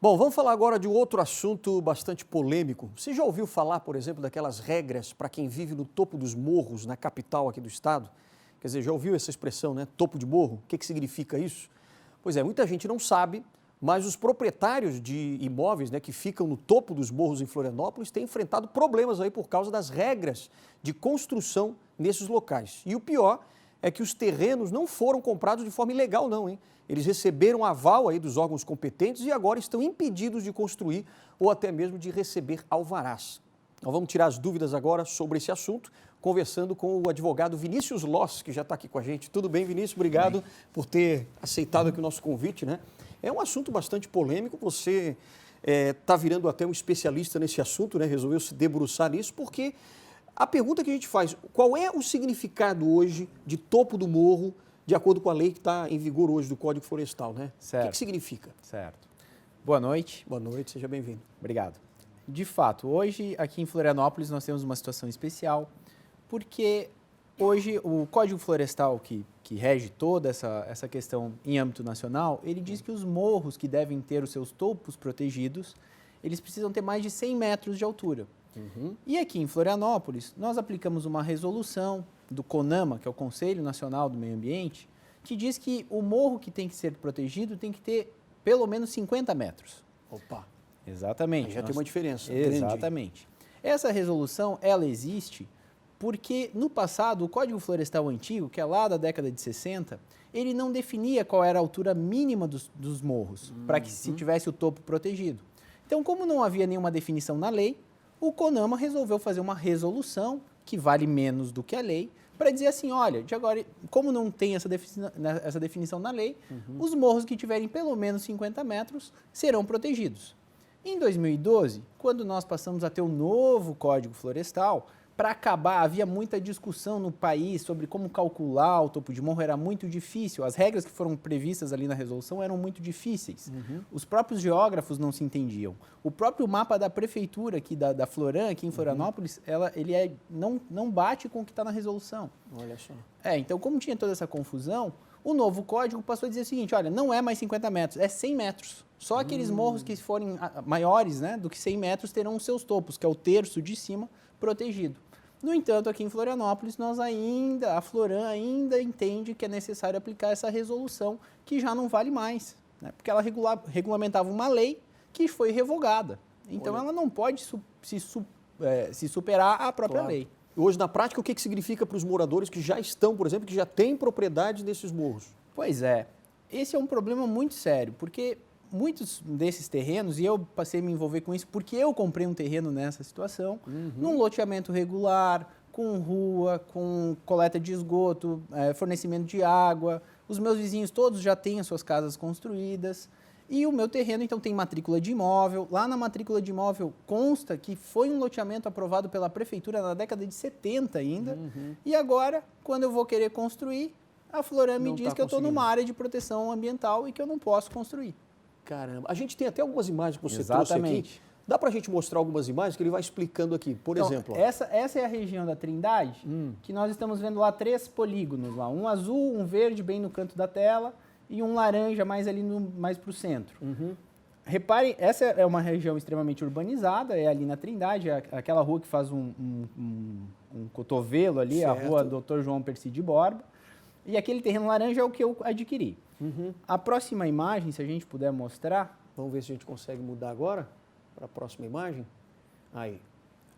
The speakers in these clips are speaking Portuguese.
Bom, vamos falar agora de um outro assunto bastante polêmico. Você já ouviu falar, por exemplo, daquelas regras para quem vive no topo dos morros, na capital aqui do estado? Quer dizer, já ouviu essa expressão, né? Topo de morro? O que significa isso? Pois é, muita gente não sabe, mas os proprietários de imóveis, né, que ficam no topo dos morros em Florianópolis têm enfrentado problemas aí por causa das regras de construção nesses locais. E o pior é que os terrenos não foram comprados de forma ilegal, não, hein? Eles receberam aval aí dos órgãos competentes e agora estão impedidos de construir ou até mesmo de receber alvarás. Nós vamos tirar as dúvidas agora sobre esse assunto, conversando com o advogado Vinícius Loss, que já está aqui com a gente. Tudo bem, Vinícius? Obrigado por ter aceitado aqui o nosso convite, né? É um assunto bastante polêmico, você está virando até um especialista nesse assunto, né? Resolveu se debruçar nisso, porque a pergunta que a gente faz, qual é o significado hoje de topo do morro, de acordo com a lei que está em vigor hoje do Código Florestal, né? Certo. O que significa? Certo. Boa noite. Boa noite, seja bem-vindo. Obrigado. De fato, hoje aqui em Florianópolis nós temos uma situação especial, porque hoje o Código Florestal que rege toda essa questão em âmbito nacional, ele diz que os morros que devem ter os seus topos protegidos, eles precisam ter mais de 100 metros de altura. E aqui em Florianópolis, nós aplicamos uma resolução do CONAMA, que é o Conselho Nacional do Meio Ambiente, que diz que o morro que tem que ser protegido tem que ter pelo menos 50 metros. Opa! Exatamente. Já tem uma diferença. Exatamente. Essa resolução, ela existe porque no passado o Código Florestal antigo, que é lá da década de 60, ele não definia qual era a altura mínima dos morros para que se tivesse o topo protegido. Então, como não havia nenhuma definição na lei, o CONAMA resolveu fazer uma resolução que vale menos do que a lei, para dizer assim, olha, de agora, como não tem essa definição na lei, os morros que tiverem pelo menos 50 metros serão protegidos. Em 2012, quando nós passamos a ter o novo Código Florestal, para acabar, havia muita discussão no país sobre como calcular o topo de morro, era muito difícil, as regras que foram previstas ali na resolução eram muito difíceis. Os próprios geógrafos não se entendiam. O próprio mapa da prefeitura aqui, da Floran, aqui em Florianópolis, não bate com o que está na resolução. Olha só. Então como tinha toda essa confusão, o novo código passou a dizer o seguinte, olha, não é mais 50 metros, é 100 metros. Só aqueles morros que forem maiores, né, do que 100 metros terão os seus topos, que é o terço de cima, protegido. No entanto, aqui em Florianópolis, a Floran ainda entende que é necessário aplicar essa resolução, que já não vale mais, né, porque ela regulamentava uma lei que foi revogada. Então, ela não pode se superar à própria lei. Hoje, na prática, o que significa para os moradores que já estão, por exemplo, que já têm propriedade nesses morros? Pois é, esse é um problema muito sério, porque muitos desses terrenos, e eu passei a me envolver com isso porque eu comprei um terreno nessa situação, num loteamento regular, com rua, com coleta de esgoto, fornecimento de água, os meus vizinhos todos já têm as suas casas construídas, e o meu terreno, então, tem matrícula de imóvel. Lá na matrícula de imóvel consta que foi um loteamento aprovado pela prefeitura na década de 70 ainda, e agora, quando eu vou querer construir, a Floran me diz que eu estou numa área de proteção ambiental e que eu não posso construir. Caramba, a gente tem até algumas imagens que você trouxe aqui. Dá para a gente mostrar algumas imagens que ele vai explicando aqui, por exemplo. Essa é a região da Trindade, que nós estamos vendo lá 3 polígonos, lá, um azul, um verde bem no canto da tela e um laranja mais ali mais para o centro. Reparem, essa é uma região extremamente urbanizada, é ali na Trindade, aquela rua que faz um cotovelo ali, certo. A rua Dr. João Percy de Borba, e aquele terreno laranja é o que eu adquiri. A próxima imagem, se a gente puder mostrar... Vamos ver se a gente consegue mudar agora para a próxima imagem. Aí.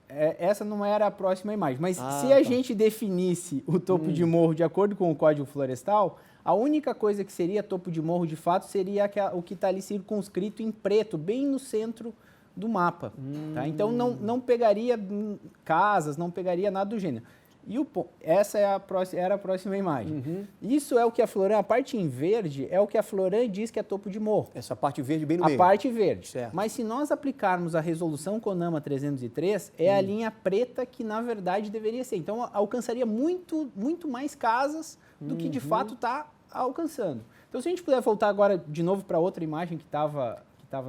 Essa não era a próxima imagem, mas se a gente definisse o topo de morro de acordo com o Código Florestal, a única coisa que seria topo de morro de fato seria o que está ali circunscrito em preto, bem no centro do mapa. Tá? Então não pegaria casas, não pegaria nada do gênero. E essa era a próxima imagem. Isso é o que a Floran, a parte em verde, é o que a Floran diz que é topo de morro. Essa parte verde bem no meio. A parte verde. Certo. Mas se nós aplicarmos a resolução CONAMA 303, é a linha preta que na verdade deveria ser. Então alcançaria muito mais casas do que de fato está alcançando. Então se a gente puder voltar agora de novo para outra imagem que estava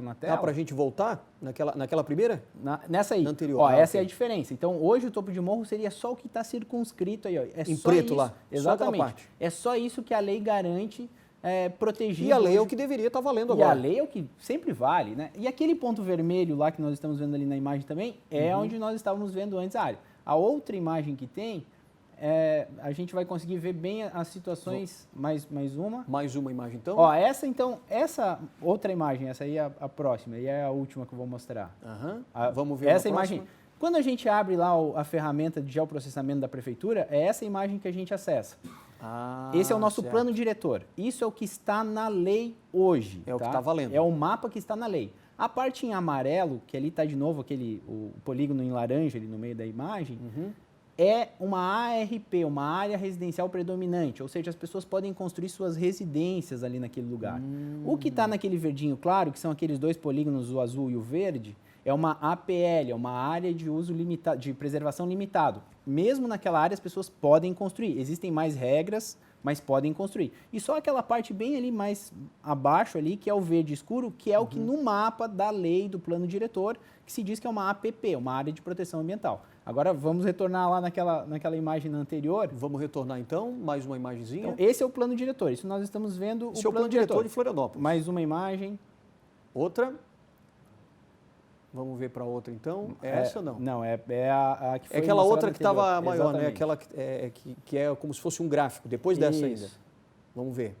na tela. Dá para a gente voltar naquela primeira? Nessa aí. Na anterior. Essa é a diferença. Então, hoje o topo de morro seria só o que está circunscrito aí. Ó. Em preto lá. Exatamente. Só aquela parte. É só isso que a lei garante protegido. E a lei é o hoje. que deveria estar valendo E agora. a lei é o que sempre vale, né? E aquele ponto vermelho lá que nós estamos vendo ali na imagem também é onde nós estávamos vendo antes a área. A outra imagem que tem, a gente vai conseguir ver bem as situações, mais uma. Mais uma imagem, então? Ó, essa outra imagem, essa aí é a próxima, e é a última que eu vou mostrar. Vamos ver Essa uma imagem. próxima? Quando a gente abre lá a ferramenta de geoprocessamento da prefeitura, é essa imagem que a gente acessa. Esse é o nosso certo. plano diretor. Isso é o que está na lei hoje. É o que está valendo. É o mapa que está na lei. A parte em amarelo, que ali está de novo o polígono em laranja ali no meio da imagem, é uma ARP, uma área residencial predominante, ou seja, as pessoas podem construir suas residências ali naquele lugar. O que está naquele verdinho claro, que são aqueles dois polígonos, o azul e o verde, é uma APL, é uma área de uso limitado, de preservação limitado. Mesmo naquela área as pessoas podem construir. Existem mais regras, mas podem construir. E só aquela parte bem ali mais abaixo ali, que é o verde escuro, que é o que no mapa da lei do plano diretor, que se diz que é uma APP, uma área de proteção ambiental. Agora vamos retornar lá naquela imagem anterior. Vamos retornar então, mais uma imagenzinha. Então, esse é o plano diretor. Isso nós estamos vendo Esse é o plano diretor de Florianópolis. Mais uma imagem. Outra. Vamos ver para outra então. Essa não. Não, é a que foi É aquela mostrada outra que estava anterior. maior, né? Exatamente. Aquela que é como se fosse um gráfico, depois dessa ainda. Isso. Vamos ver.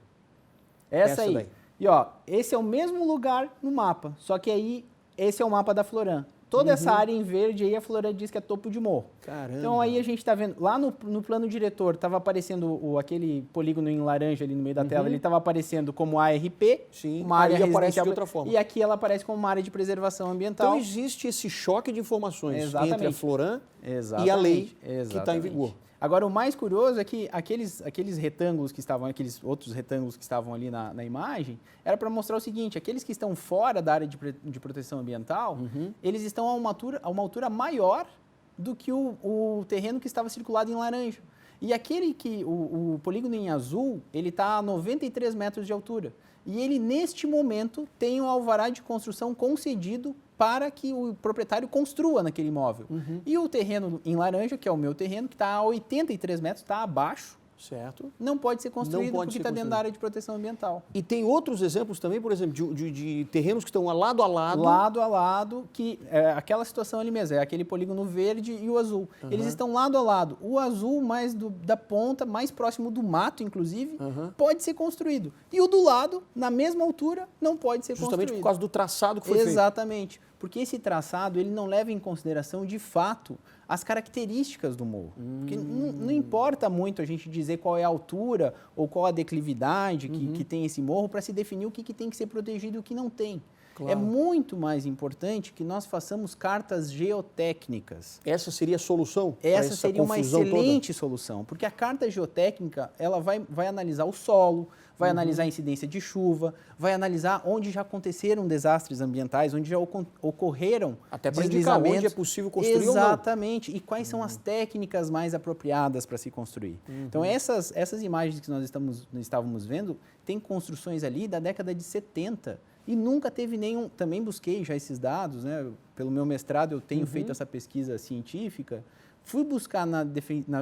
Essa aí. daí. E ó, esse é o mesmo lugar no mapa, só que aí esse é o mapa da Floran. Toda essa área em verde aí a Floran diz que é topo de morro. Caramba. Então aí a gente está vendo, lá no plano diretor estava aparecendo aquele polígono em laranja ali no meio da tela, ele estava aparecendo como ARP, Sim, uma área aí aparece residencial, de outra forma. E aqui ela aparece como uma área de preservação ambiental. Então existe esse choque de informações Exatamente. entre a Floran Exatamente. e a lei que está em Exatamente. vigor. Agora, o mais curioso é que aqueles retângulos que estavam, aqueles outros retângulos que estavam ali na imagem, era para mostrar o seguinte, aqueles que estão fora da área de proteção ambiental, eles estão a uma altura maior do que o terreno que estava circulado em laranja. E aquele o polígono em azul, ele está a 93 metros de altura. E ele, neste momento, tem um alvará de construção concedido para que o proprietário construa naquele imóvel. E o terreno em laranja, que é o meu terreno, que está a 83 metros, está abaixo, Certo. não pode ser construído pode porque ser está dentro construído. da área de proteção ambiental. E tem outros exemplos também, por exemplo, de terrenos que estão lado a lado. Lado a lado, que é aquela situação ali mesmo, é aquele polígono verde e o azul. Eles estão lado a lado. O azul mais da ponta, mais próximo do mato, inclusive, pode ser construído. E o do lado, na mesma altura, não pode ser Justamente construído. por causa do traçado que foi feito. Exatamente. Porque esse traçado, ele não leva em consideração, de fato, as características do morro. Porque não importa muito a gente dizer qual é a altura ou qual a declividade que tem esse morro para se definir o que tem que ser protegido e o que não tem. Claro. É muito mais importante que nós façamos cartas geotécnicas. Essa seria a solução? para Essa seria uma confusão excelente solução, porque a carta geotécnica ela vai analisar o solo, vai analisar a incidência de chuva, vai analisar onde já aconteceram desastres ambientais, onde já ocorreram Até para indicar deslizamentos. onde é possível construir Exatamente. E quais são as técnicas mais apropriadas para se construir. Então, essas imagens que nós estávamos vendo, tem construções ali da década de 70 e nunca teve nenhum... Também busquei já esses dados, né? Pelo meu mestrado eu tenho feito essa pesquisa científica. Fui buscar na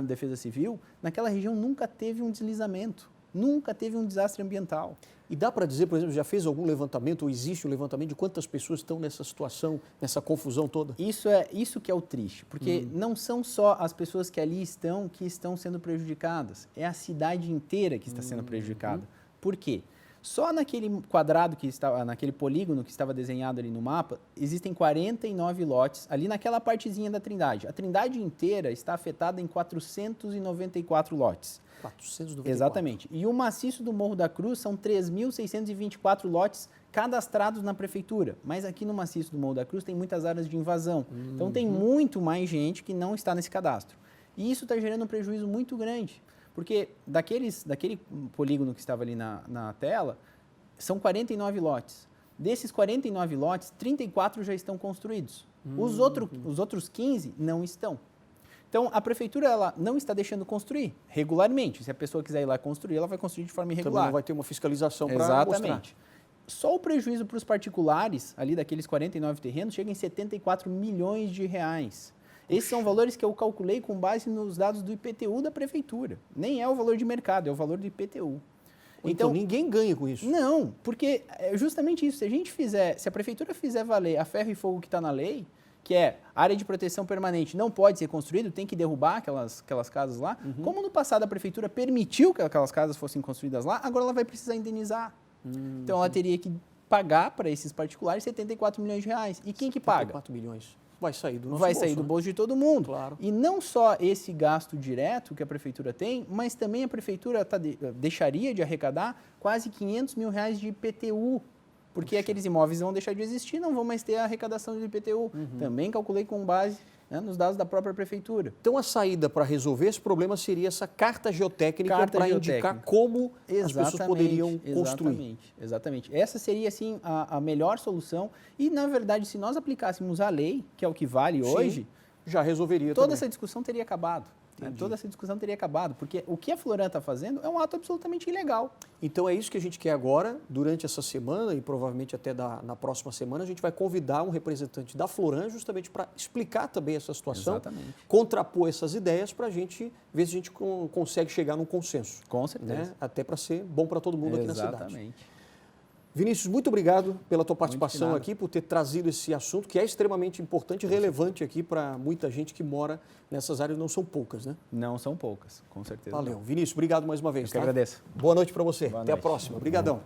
Defesa Civil, naquela região nunca teve um deslizamento. Nunca teve um desastre ambiental. E dá para dizer, por exemplo, já fez algum levantamento, ou existe um levantamento de quantas pessoas estão nessa situação, nessa confusão toda? Isso que é o triste, porque não são só as pessoas que ali estão que estão sendo prejudicadas, é a cidade inteira que está sendo prejudicada. Por quê? Só naquele quadrado que estava, naquele polígono que estava desenhado ali no mapa, existem 49 lotes, ali naquela partezinha da Trindade. A Trindade inteira está afetada em 494 lotes. 494. Exatamente. E o maciço do Morro da Cruz são 3.624 lotes cadastrados na prefeitura. Mas aqui no maciço do Morro da Cruz tem muitas áreas de invasão. Então tem muito mais gente que não está nesse cadastro. E isso está gerando um prejuízo muito grande. Porque daquele polígono que estava ali na tela, são 49 lotes. Desses 49 lotes, 34 já estão construídos. Os outros 15 não estão. Então, a prefeitura ela não está deixando construir regularmente. Se a pessoa quiser ir lá construir, ela vai construir de forma irregular. Também não vai ter uma fiscalização para mostrar. Exatamente. Só o prejuízo para os particulares, ali daqueles 49 terrenos, chega em 74 milhões de reais. Esses são valores que eu calculei com base nos dados do IPTU da prefeitura. Nem é o valor de mercado, é o valor do IPTU. Então ninguém ganha com isso. Não, porque é justamente isso. Se a prefeitura fizer valer a ferro e fogo que está na lei, que é área de proteção permanente não pode ser construído, tem que derrubar aquelas casas lá, como no passado a prefeitura permitiu que aquelas casas fossem construídas lá, agora ela vai precisar indenizar. Então ela teria que pagar para esses particulares 74 milhões de reais. E quem que paga? 74 milhões. Vai sair do nosso Vai bolso, sair do né? bolso de todo mundo. Claro. E não só esse gasto direto que a prefeitura tem, mas também a prefeitura deixaria de arrecadar quase 500 mil reais de IPTU, porque aqueles imóveis vão deixar de existir, não vão mais ter a arrecadação de IPTU. Também calculei com base, né, nos dados da própria prefeitura. Então a saída para resolver esse problema seria essa carta geotécnica para indicar como as pessoas poderiam construir. Exatamente. Essa seria, assim, a melhor solução. E, na verdade, se nós aplicássemos a lei, que é o que vale hoje, já resolveria toda também. essa discussão teria acabado. Né? Toda essa discussão teria acabado, porque o que a Floran está fazendo é um ato absolutamente ilegal. Então é isso que a gente quer agora, durante essa semana e provavelmente até na próxima semana, a gente vai convidar um representante da Floran justamente para explicar também essa situação, contrapor essas ideias para a gente ver se a gente consegue chegar num consenso. Com certeza. Né? Até para ser bom para todo mundo aqui na cidade. Exatamente. Vinícius, muito obrigado pela tua participação aqui, por ter trazido esse assunto que é extremamente importante e relevante aqui para muita gente que mora nessas áreas, não são poucas, né? Não são poucas, com certeza. Valeu. Vinícius, obrigado mais uma vez. Eu que agradeço. Boa noite para você. Boa Até a noite. próxima. Obrigadão.